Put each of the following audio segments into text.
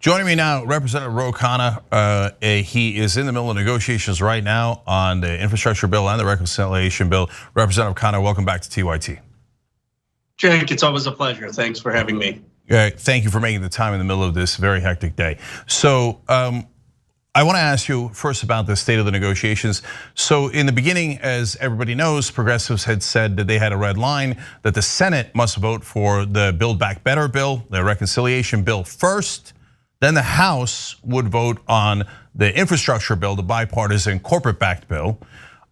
Joining me now, Representative Ro Khanna. He is in the middle of negotiations right now on the infrastructure bill and the reconciliation bill. Representative Khanna, welcome back to TYT. Cenk, it's always a pleasure. Thanks for having me. Thank you for making the time in the middle of this very hectic day. So I want to ask you first about the state of the negotiations. So in the beginning, as everybody knows, progressives had said that they had a red line, that the Senate must vote for the Build Back Better bill, the reconciliation bill first. Then the House would vote on the infrastructure bill, the bipartisan corporate-backed bill.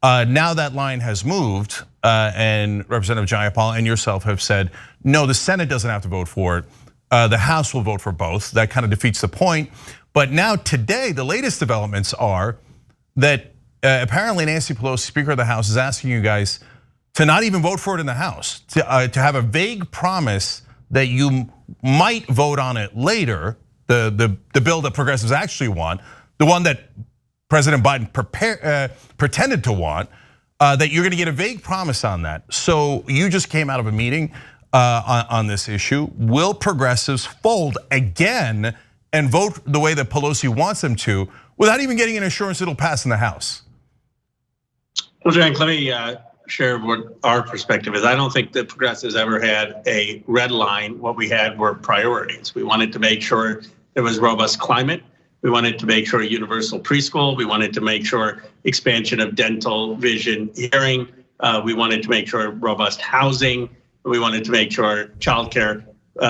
Now that line has moved, and Representative Jayapal and yourself have said, no, the Senate doesn't have to vote for it. The House will vote for both. That kind of defeats the point. But now today, the latest developments are that apparently Nancy Pelosi, Speaker of the House, is asking you guys to not even vote for it in the House, to have a vague promise that you might vote on it later. The bill that progressives actually want, the one that President Biden pretended to want, that you're going to get a vague promise on that. So you just came out of a meeting on this issue. Will progressives fold again and vote the way that Pelosi wants them to without even getting an assurance it'll pass in the House? Well, Cenk, let me share what our perspective is. I don't think that progressives ever had a red line. What we had were priorities. We wanted to make sure there was robust climate. We wanted to make sure universal preschool. We wanted to make sure expansion of dental, vision, hearing. We wanted to make sure robust housing. We wanted to make sure childcare,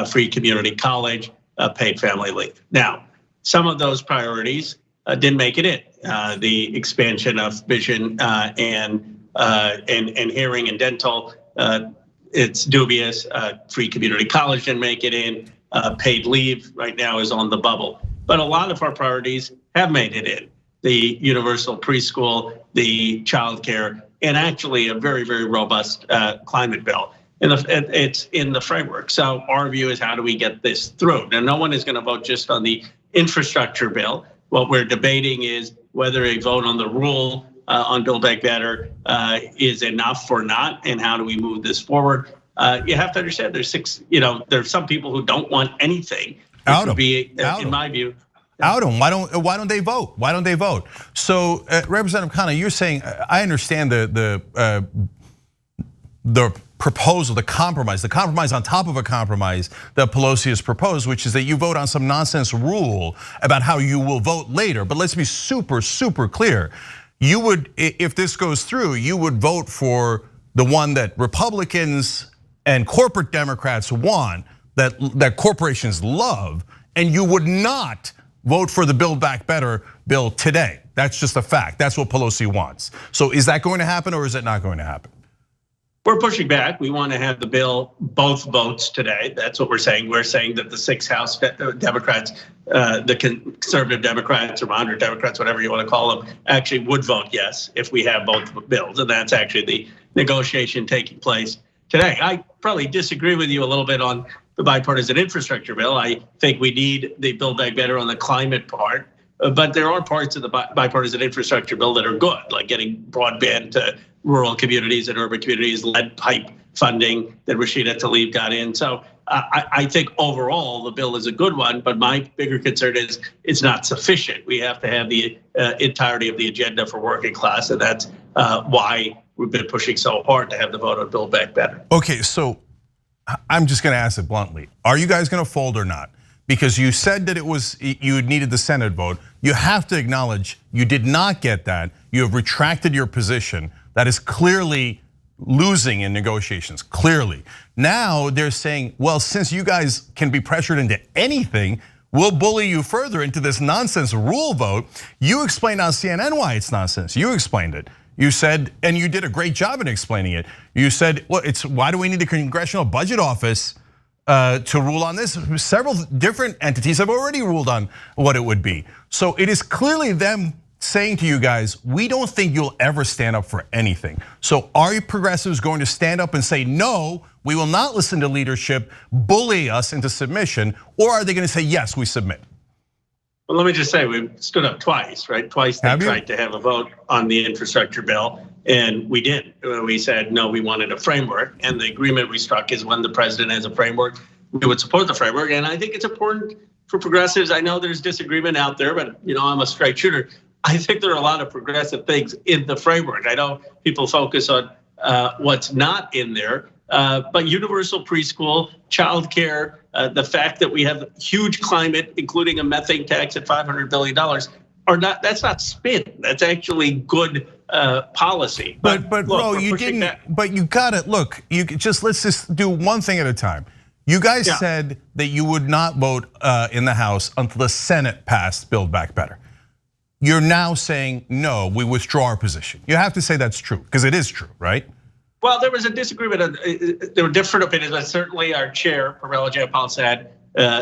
free community college, paid family leave. Now, some of those priorities didn't make it in. The expansion of vision and hearing and dental, it's dubious. Free community college didn't make it in. Paid leave right now is on the bubble. But a lot of our priorities have made it in. The universal preschool, the childcare, and actually a very, very robust climate bill. And it's in the framework. So our view is, how do we get this through? Now, no one is going to vote just on the infrastructure bill. What we're debating is whether a vote on the rule on Build Back Better is enough or not, and how do we move this forward? You have to understand there's there's some people who don't want anything. Out of in my view. Out of them. Why don't they vote? Why don't they vote? So Representative Khanna, you're saying, I understand the proposal, the compromise on top of a compromise that Pelosi has proposed, which is that you vote on some nonsense rule about how you will vote later. But let's be super, super clear. You would, if this goes through, you would vote for the one that Republicans and corporate Democrats want, that corporations love, and you would not vote for the Build Back Better bill today. That's just a fact. That's what Pelosi wants. So is that going to happen, or is it not going to happen? We're pushing back. We want to have the bill both votes today. That's what we're saying. We're saying that the 6 House Democrats, the conservative Democrats or moderate Democrats, whatever you want to call them, actually would vote yes if we have both bills. And that's actually the negotiation taking place today. I probably disagree with you a little bit on the bipartisan infrastructure bill. I think we need the Build Back Better on the climate part. But there are parts of the bipartisan infrastructure bill that are good, like getting broadband to rural communities and urban communities, lead pipe funding that Rashida Tlaib got in. So I think overall the bill is a good one, but my bigger concern is it's not sufficient. We have to have the entirety of the agenda for working class, and that's why we've been pushing so hard to have the vote on Build Back Better. Okay, so I'm just gonna ask it bluntly. Are you guys gonna fold or not? Because you said that you needed the Senate vote. You have to acknowledge you did not get that. You have retracted your position. That is clearly losing in negotiations, clearly. Now they're saying, well, since you guys can be pressured into anything, we'll bully you further into this nonsense rule vote. You explained on CNN why it's nonsense. You explained it. You said, and you did a great job in explaining it. You said, well, why do we need the Congressional Budget Office to rule on this? Several different entities have already ruled on what it would be. So it is clearly them saying to you guys, we don't think you'll ever stand up for anything. So are you progressives going to stand up and say, no, we will not listen to leadership, bully us into submission, or are they going to say, yes, we submit? Well, let me just say, we've stood up twice, right? Twice they tried to have a vote on the infrastructure bill, and we didn't. We said, no, we wanted a framework, and the agreement we struck is when the president has a framework, we would support the framework. And I think it's important for progressives, I know there's disagreement out there, but I'm a straight shooter. I think there are a lot of progressive things in the framework. I know people focus on what's not in there, but universal preschool, childcare, the fact that we have huge climate, including a methane tax at $500 billion, that's not spin. That's actually good policy. But look, Ro, you didn't. But you got it. Look, let's just do one thing at a time. You guys said that you would not vote in the House until the Senate passed Build Back Better. You're now saying, no, we withdraw our position. You have to say that's true, because it is true, right? Well, there was a disagreement. There were different opinions, but certainly our chair, Pamela Jayapal, said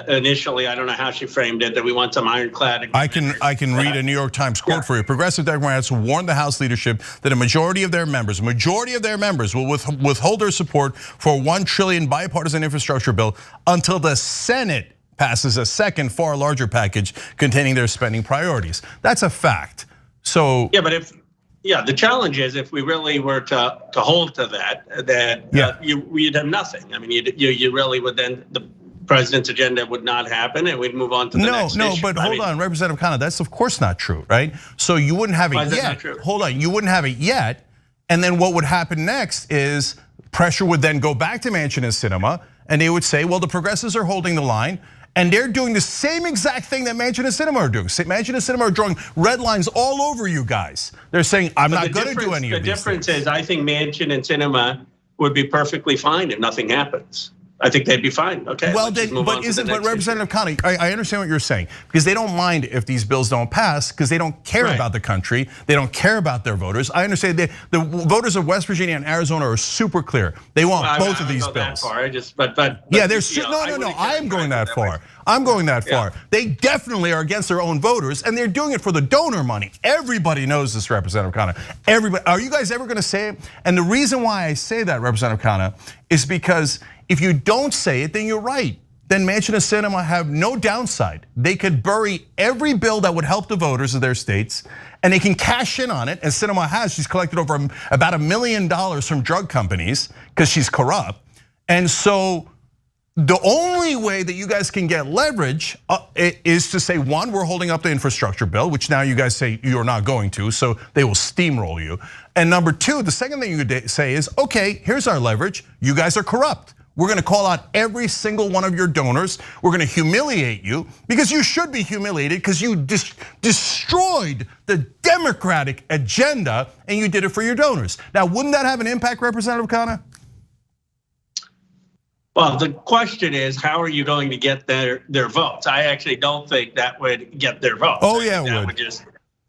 initially, I don't know how she framed it, that we want some ironclad agreement. I can read a New York Times quote for you. Progressive Democrats warned the House leadership that a majority of their members will withhold their support for $1 trillion bipartisan infrastructure bill until the Senate passes a second, far larger package containing their spending priorities. That's a fact. So yeah, but the challenge is if we really were to hold to that, we'd have nothing. I mean, you really would then the president's agenda would not happen, and we'd move on to the next issue. But hold on, Representative Khanna, that's of course not true, right? So you wouldn't have it yet. Hold on, you wouldn't have it yet, and then what would happen next is pressure would then go back to Manchin and Cinema, and they would say, well, the progressives are holding the line. And they're doing the same exact thing that Manchin and Cinema are doing. Manchin and Cinema are drawing red lines all over you guys. They're saying, I'm not going to do any of these things. The difference is, I think Manchin and Cinema would be perfectly fine if nothing happens. I think they'd be fine, okay? Well, but Representative Khanna, I understand what you're saying, because they don't mind if these bills don't pass, because they don't care about the country, they don't care about their voters. I understand the voters of West Virginia and Arizona are super clear. They want both of these bills. Yeah, I am going that far. I'm going that far. They definitely are against their own voters, and they're doing it for the donor money. Everybody knows this, Representative Khanna. Everybody. Are you guys ever going to say it? And the reason why I say that, Representative Khanna, is because if you don't say it, then you're right. Then Manchin and Cinema have no downside. They could bury every bill that would help the voters of their states, and they can cash in on it. And Cinema she's collected over about $1 million from drug companies because she's corrupt. And so the only way that you guys can get leverage is to say, one, we're holding up the infrastructure bill, which now you guys say you're not going to, so they will steamroll you. And number two, the second thing you could say is, okay, here's our leverage. You guys are corrupt. We're going to call out every single one of your donors. We're going to humiliate you, because you should be humiliated, because you destroyed the Democratic agenda and you did it for your donors. Now, wouldn't that have an impact, Representative Khanna? Well, the question is, how are you going to get their votes? I actually don't think that would get their votes. Oh yeah, it would.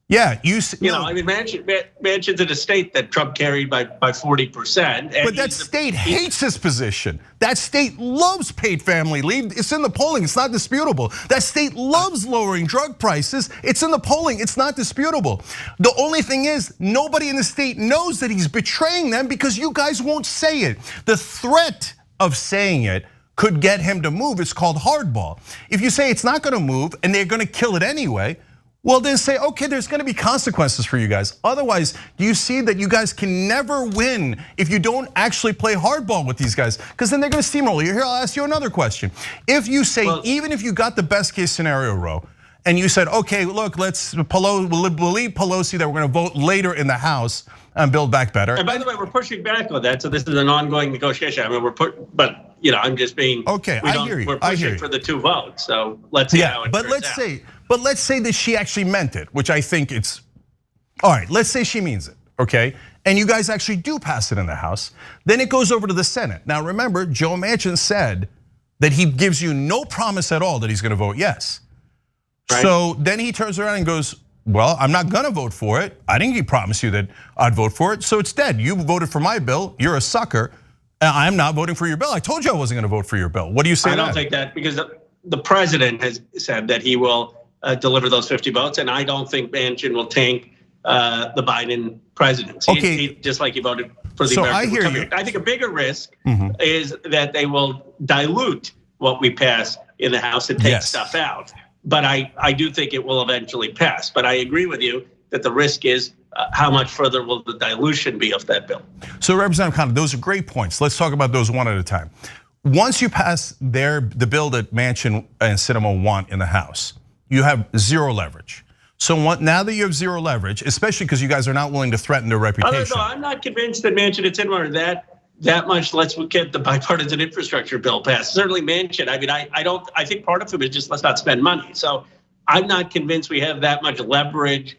Yeah, I mean, Manchin's in a state that Trump carried by 40%. But that state hates his position. That state loves paid family leave. It's in the polling, it's not disputable. That state loves lowering drug prices. It's in the polling, it's not disputable. The only thing is, nobody in the state knows that he's betraying them, because you guys won't say it. The threat of saying it could get him to move. It's called hardball. If you say it's not gonna move and they're gonna kill it anyway, well, then say, okay, there's gonna be consequences for you guys. Otherwise, do you see that you guys can never win if you don't actually play hardball with these guys? Because then they're gonna steamroll you. Here, I'll ask you another question. If you say, even if you got the best case scenario, Ro, and you said, okay, look, we'll leave Pelosi that we're gonna vote later in the House and Build Back Better. And by the way, we're pushing back on that, so this is an ongoing negotiation. I mean, but I'm just being, okay, I hear you. We're pushing for the 2 votes, so let's see how it turns out. But let's say that she actually meant it, which I think it's, all right, let's say she means it, okay? And you guys actually do pass it in the House, then it goes over to the Senate. Now remember, Joe Manchin said that he gives you no promise at all that he's gonna vote yes. Right. So then he turns around and goes, well, I'm not gonna vote for it. I didn't promise you that I'd vote for it, so it's dead. You voted for my bill, you're a sucker. I'm not voting for your bill. I told you I wasn't gonna vote for your bill. What do you say to that? I don't think that, because the president has said that he will deliver those 50 votes, and I don't think Manchin will tank the Biden presidency. Okay. Just like he voted for the American Republic. I think a bigger risk is that they will dilute what we pass in the House and take stuff out. But I do think it will eventually pass. But I agree with you that the risk is how much further will the dilution be of that bill? So Representative Khanna, those are great points. Let's talk about those one at a time. once you pass the bill that Manchin and Cinema want in the House, you have zero leverage. So now that you have zero leverage, especially because you guys are not willing to threaten their reputation. I'm not convinced that Manchin and Cinema are that much. Let's get the bipartisan infrastructure bill passed. Certainly Manchin. I mean, I think part of it is just let's not spend money. So I'm not convinced we have that much leverage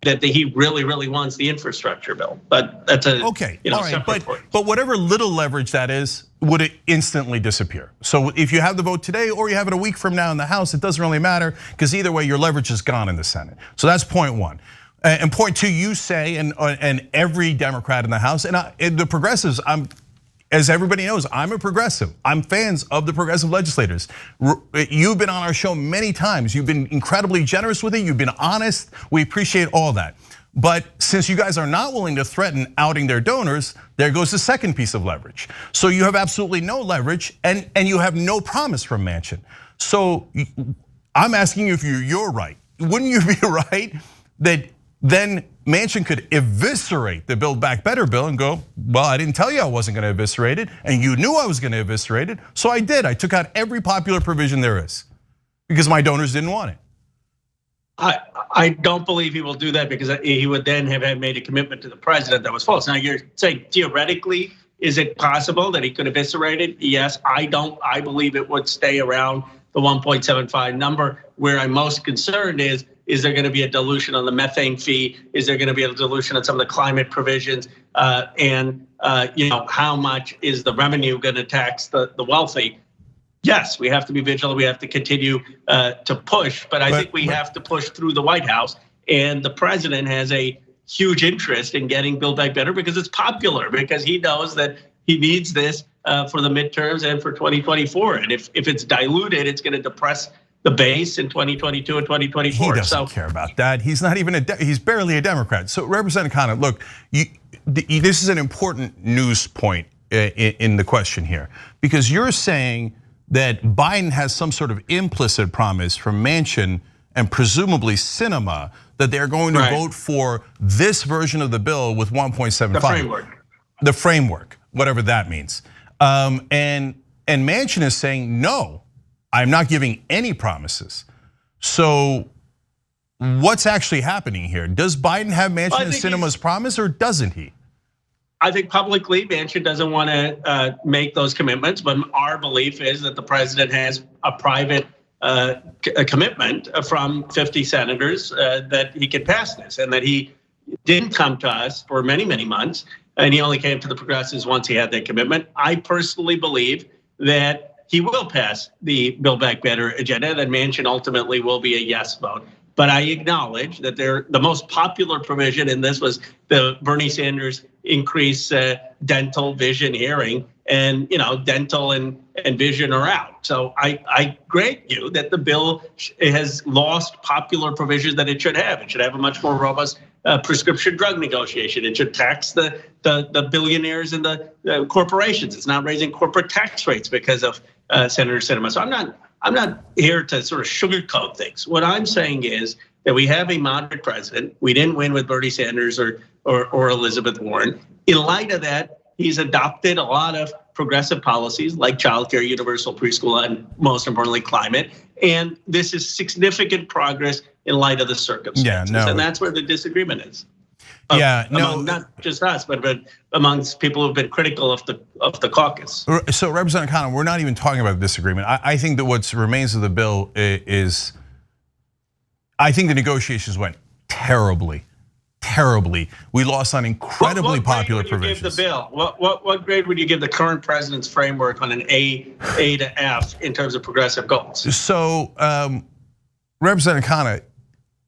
that he really wants the infrastructure bill. But that's a okay. All right, but whatever little leverage that is, would it instantly disappear? So if you have the vote today or you have it a week from now in the House, it doesn't really matter because either way, your leverage is gone in the Senate. So that's point one. And point two, you say, and every Democrat in the House, and the progressives, as everybody knows, I'm a progressive. I'm fans of the progressive legislators. You've been on our show many times. You've been incredibly generous with it. You've been honest. We appreciate all that. But since you guys are not willing to threaten outing their donors, there goes the second piece of leverage. So you have absolutely no leverage and you have no promise from Manchin. So I'm asking you if you're right. Wouldn't you be right that then Manchin could eviscerate the Build Back Better bill and go, well, I didn't tell you I wasn't going to eviscerate it, and you knew I was going to eviscerate it, so I did. I took out every popular provision there is because my donors didn't want it. I don't believe he will do that because he would then have made a commitment to the president that was false. Now you're saying theoretically, is it possible that he could eviscerate it? Yes, I don't. I believe it would stay around the 1.75 number. Where I'm most concerned is there going to be a dilution on the methane fee? Is there going to be a dilution on some of the climate provisions? And how much is the revenue going to tax the wealthy? Yes, we have to be vigilant. We have to continue to push, but I think we have to push through the White House. And the president has a huge interest in getting Build Back Better because it's popular, because he knows that he needs this for the midterms and for 2024. And if it's diluted, it's going to depress the base in 2022 and 2024. He doesn't care about that. He's not even he's barely a Democrat. So Representative Khanna, look, this is an important news point in the question here, because you're saying that Biden has some sort of implicit promise from Manchin and presumably Cinema that they're going to vote for this version of the bill with 1.75. The framework. The framework, whatever that means. And Manchin is saying, no, I'm not giving any promises. So what's actually happening here? Does Biden have Manchin and Cinema's promise or doesn't he? I think publicly Manchin doesn't want to make those commitments, but our belief is that the president has a private commitment from 50 senators that he can pass this, and that he didn't come to us for many months, and he only came to the progressives once he had that commitment. I personally believe that he will pass the Build Back Better agenda, that Manchin ultimately will be a yes vote. But I acknowledge that the most popular provision in this was the Bernie Sanders increase dental, vision, hearing, and dental and vision are out. So I grant you that the bill has lost popular provisions that it should have. It should have a much more robust prescription drug negotiation. It should tax the billionaires and the corporations. It's not raising corporate tax rates because of Senator Cinema. So I'm not here to sort of sugarcoat things. What I'm saying is that we have a moderate president. We didn't win with Bernie Sanders or Elizabeth Warren. In light of that, he's adopted a lot of progressive policies like childcare, universal preschool, and most importantly, climate. And this is significant progress in light of the circumstances. And that's where the disagreement is. Among not just us, but amongst people who've been critical of the caucus. So Representative Khanna, we're not even talking about disagreement. I think that what remains of the bill is, I think the negotiations went terribly. We lost on incredibly popular provisions. What grade would you give the bill? What grade would you give the current president's framework on an A to F in terms of progressive goals? So, Representative Khanna,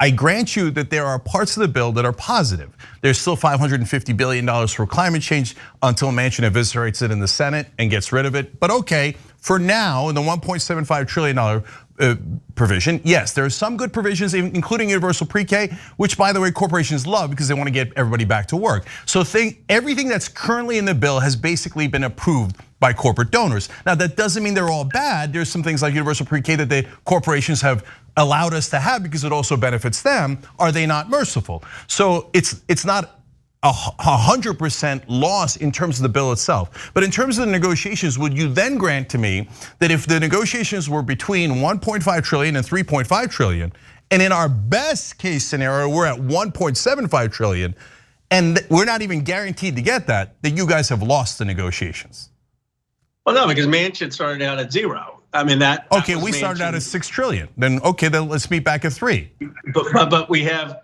I grant you that there are parts of the bill that are positive. There's still $550 billion for climate change until Manchin eviscerates it in the Senate and gets rid of it. But okay, for now, in the $1.75 trillion provision, yes, there are some good provisions, including universal pre-K, which by the way, corporations love because they want to get everybody back to work. So everything that's currently in the bill has basically been approved by corporate donors. Now that doesn't mean they're all bad. There's some things like universal pre-K that the corporations have allowed us to have because it also benefits them. Are they not merciful? So it's not 100% loss in terms of the bill itself. But in terms of the negotiations, would you then grant to me that if the negotiations were between 1.5 trillion and 3.5 trillion, and in our best case scenario, we're at 1.75 trillion, and we're not even guaranteed to get that you guys have lost the negotiations? Well, no, because Manchin started out at 0. I mean, that okay, we started out at 6 trillion. Then okay, then let's meet back at 3. But we have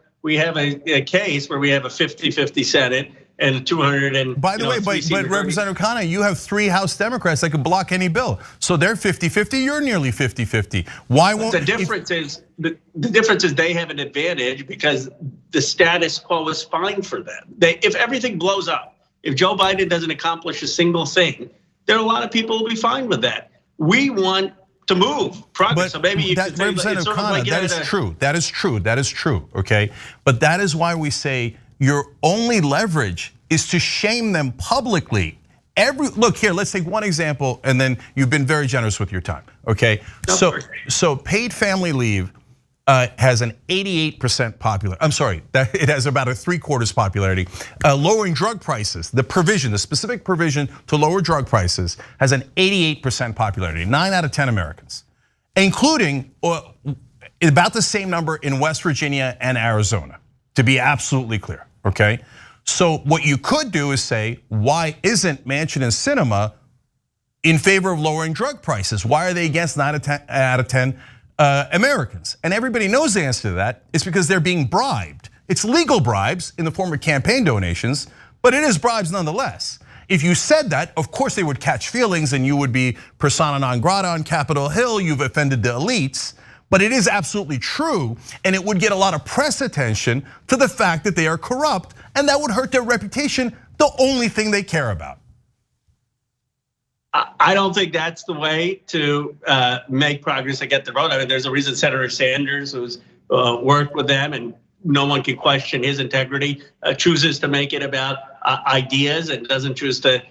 a case where we have a 50-50 Senate and a 200 and. By the way, but Representative Khanna, you have 3 House Democrats that could block any bill. So they're 50-50, you're nearly 50-50. Why won't the difference is the difference is they have an advantage because the status quo is fine for them. If everything blows up, if Joe Biden doesn't accomplish a single thing, there are a lot of people who will be fine with that. We want to move progress. So maybe you could say Representative Khanna, that is true. That is true. That is true. Okay, but that is why we say your only leverage is to shame them publicly. Look here, let's take one example, and then you've been very generous with your time. Okay, so paid family leave has an 88% popular. I'm sorry, it has about a 3/4 popularity. Lowering drug prices, the specific provision to lower drug prices has an 88% popularity. 9 out of 10 Americans, including about the same number in West Virginia and Arizona, to be absolutely clear. Okay, so what you could do is say, why isn't Manchin and Cinema in favor of lowering drug prices? Why are they against 9 out of 10? Americans, and everybody knows the answer to that. It's because they're being bribed. It's legal bribes in the form of campaign donations, but it is bribes nonetheless. If you said that, of course they would catch feelings and you would be persona non grata on Capitol Hill, you've offended the elites, but it is absolutely true, and it would get a lot of press attention to the fact that they are corrupt, and that would hurt their reputation, the only thing they care about. I don't think that's the way to make progress and get the vote. I mean, there's a reason Senator Sanders, who's worked with them and no one can question his integrity, chooses to make it about ideas and doesn't choose to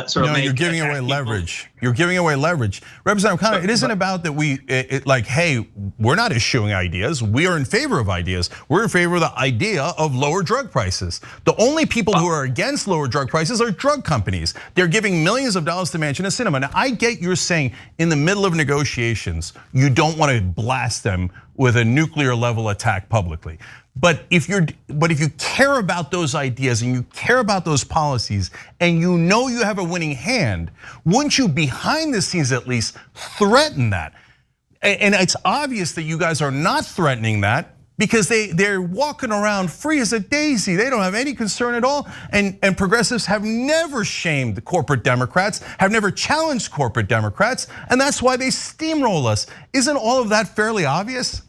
sort of make. You're giving away leverage. You're giving away leverage. Representative Khanna, it isn't about that hey, we're not eschewing ideas. We are in favor of ideas. We're in favor of the idea of lower drug prices. The only people who are against lower drug prices are drug companies. They're giving millions of dollars to Manchin and Cinema. Now, I get you're saying in the middle of negotiations, you don't want to blast them with a nuclear level attack publicly. But if you care about those ideas and you care about those policies and you know you have a winning hand, wouldn't you behind the scenes at least threaten that? And it's obvious that you guys are not threatening that because they're walking around free as a daisy. They don't have any concern at all. And progressives have never shamed the corporate Democrats, have never challenged corporate Democrats, and that's why they steamroll us. Isn't all of that fairly obvious?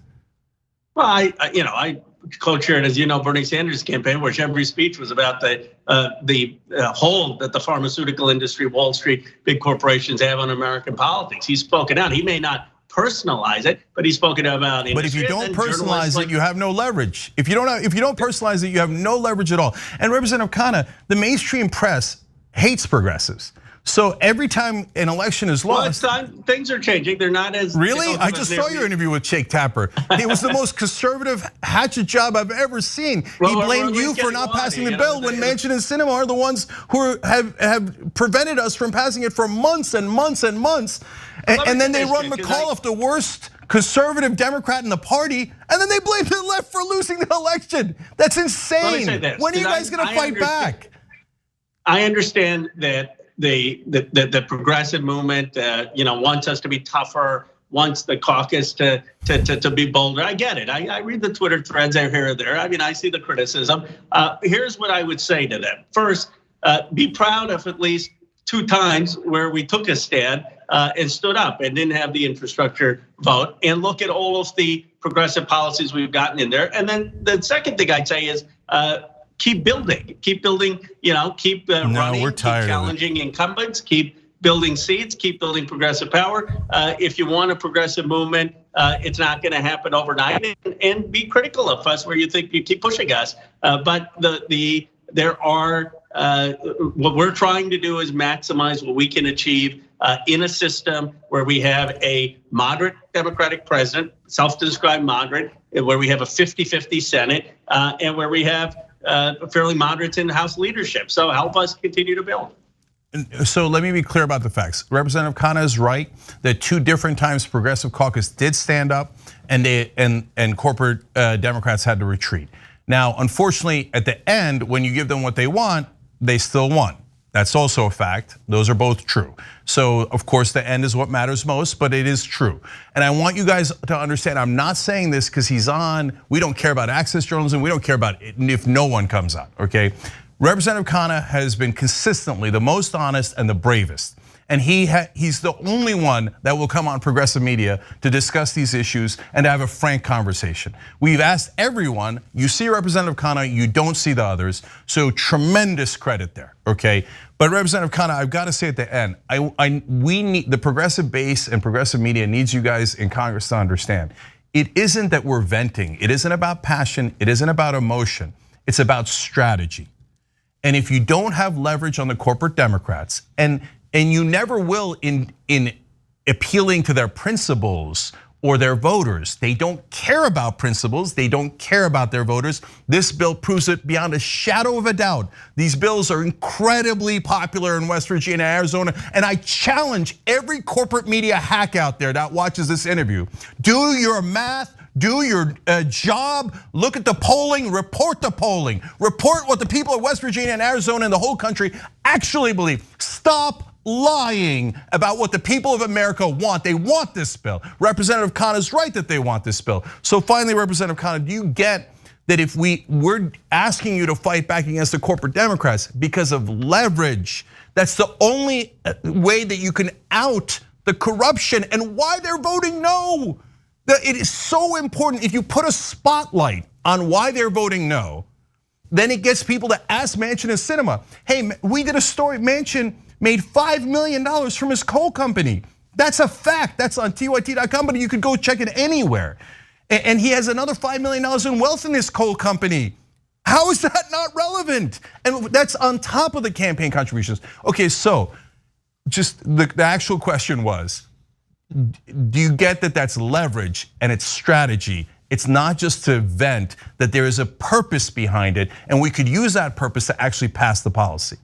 Well, I co-chaired, as you know, Bernie Sanders' campaign, where every speech was about the hold that the pharmaceutical industry, Wall Street, big corporations have on American politics. He's spoken out. He may not personalize it, but he's spoken about industry. But if you don't personalize it, you have no leverage. If you don't personalize it, you have no leverage at all. And Representative Khanna, the mainstream press hates progressives. So every time an election is lost, things are changing. They're not as really. I just saw your interview with Cenk Tapper. It was the most conservative hatchet job I've ever seen. He blamed you for not passing the bill when Manchin and Cinema are the ones who have prevented us from passing it for months and months and months. And then they run McAuliffe, the worst conservative Democrat in the party, and then they blame the left for losing the election. That's insane. When are you guys going to fight back? I understand that. The progressive movement, wants us to be tougher, wants the caucus to be bolder. I get it. I read the Twitter threads here or there. I mean, I see the criticism. Here's what I would say to them. First, be proud of at least 2 times where we took a stand and stood up and didn't have the infrastructure vote, and look at all of the progressive policies we've gotten in there. And then the second thing I'd say is, keep building, keep running, keep challenging incumbents, keep building seats, keep building progressive power. If you want a progressive movement, it's not going to happen overnight. And be critical of us where you think you keep pushing us. But there are what we're trying to do is maximize what we can achieve in a system where we have a moderate Democratic president, self-described moderate, where we have a 50-50 Senate, and where we have fairly moderates in House leadership. So help us continue to build. So let me be clear about the facts. Representative Khanna is right that 2 different times Progressive Caucus did stand up, and corporate Democrats had to retreat. Now, unfortunately, at the end, when you give them what they want, they still won. That's also a fact. Those are both true. So of course the end is what matters most, but it is true. And I want you guys to understand, I'm not saying this because he's on. We don't care about access journalism. We don't care about it if no one comes out, okay? Representative Khanna has been consistently the most honest and the bravest. And he's the only one that will come on progressive media to discuss these issues and to have a frank conversation. We've asked everyone, you see Representative Khanna, you don't see the others. So tremendous credit there, okay? But Representative Khanna, I've got to say at the end, we need, the progressive base and progressive media needs you guys in Congress to understand. It isn't that we're venting. It isn't about passion. It isn't about emotion. It's about strategy. And if you don't have leverage on the corporate Democrats, and you never will in appealing to their principles or their voters. They don't care about principles, they don't care about their voters. This bill proves it beyond a shadow of a doubt. These bills are incredibly popular in West Virginia, Arizona, and I challenge every corporate media hack out there that watches this interview. Do your math. Do your job, look at the polling, report the polling. Report what the people of West Virginia and Arizona and the whole country actually believe. Stop lying about what the people of America want. They want this bill. Representative Khanna is right that they want this bill. So finally, Representative Khanna, do you get that if we're asking you to fight back against the corporate Democrats because of leverage, that's the only way that you can out the corruption and why they're voting no? It is so important. If you put a spotlight on why they're voting no, then it gets people to ask Manchin and Cinema. Hey, we did a story, Manchin made $5 million from his coal company. That's a fact, that's on TYT.com, but you could go check it anywhere. And he has another $5 million in wealth in his coal company. How is that not relevant? And that's on top of the campaign contributions. Okay, so just the actual question was, do you get that that's leverage and it's strategy? It's not just to vent, that there is a purpose behind it, and we could use that purpose to actually pass the policy.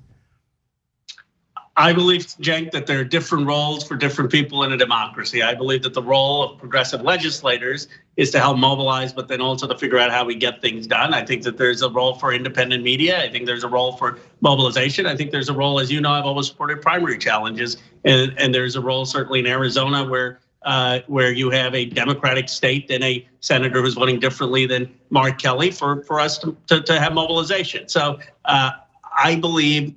I believe, Cenk, that there are different roles for different people in a democracy. I believe that the role of progressive legislators is to help mobilize, but then also to figure out how we get things done. I think that there's a role for independent media. I think there's a role for mobilization. I think there's a role, as you know, I've always supported primary challenges, and there's a role certainly in Arizona where you have a Democratic state and a senator who's voting differently than Mark Kelly for us to have mobilization. So I believe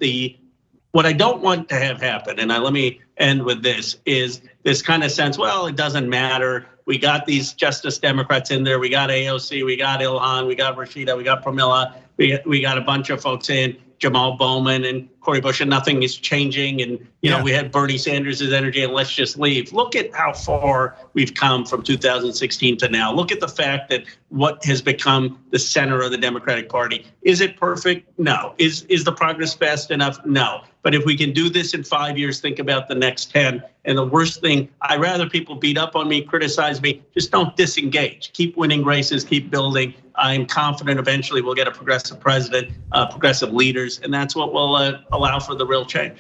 what I don't want to have happen, and let me end with this, is this kind of sense, well, it doesn't matter. We got these Justice Democrats in there. We got AOC, we got Ilhan, we got Rashida, we got Pramila, we got a bunch of folks in, Jamal Bowman and Cori Bush, and nothing is changing. And we had Bernie Sanders' energy, and let's just leave. Look at how far we've come from 2016 to now. Look at the fact that what has become the center of the Democratic Party. Is it perfect? No. Is the progress fast enough? No. But if we can do this in 5 years, think about the next 10. And the worst thing, I'd rather people beat up on me, criticize me, just don't disengage. Keep winning races, keep building. I'm confident eventually we'll get a progressive president, progressive leaders, and that's what will allow for the real change.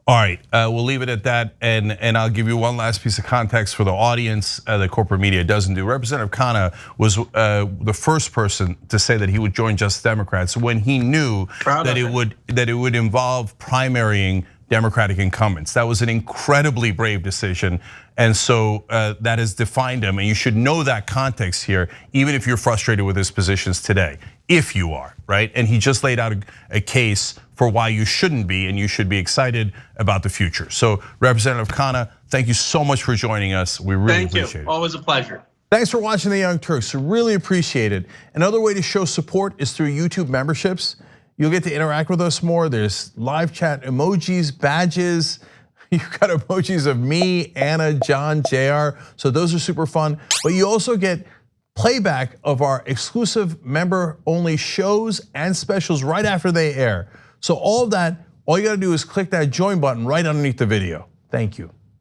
All right, we'll leave it at that, and I'll give you one last piece of context for the audience that corporate media doesn't do. Representative Khanna was the first person to say that he would join Justice Democrats when he knew that it would involve primarying Democratic incumbents. That was an incredibly brave decision, and so that has defined him. And you should know that context here, even if you're frustrated with his positions today, if you are, right? And he just laid out a case for why you shouldn't be, and you should be excited about the future. So Representative Khanna, thank you so much for joining us. We really appreciate it. Always a pleasure. Thanks for watching the Young Turks. Really appreciate it. Another way to show support is through YouTube memberships. You'll get to interact with us more. There's live chat emojis, badges. You've got emojis of me, Anna, John, JR. So those are super fun. But you also get playback of our exclusive member-only shows and specials right after they air. So all of that, all you gotta do is click that join button right underneath the video. Thank you.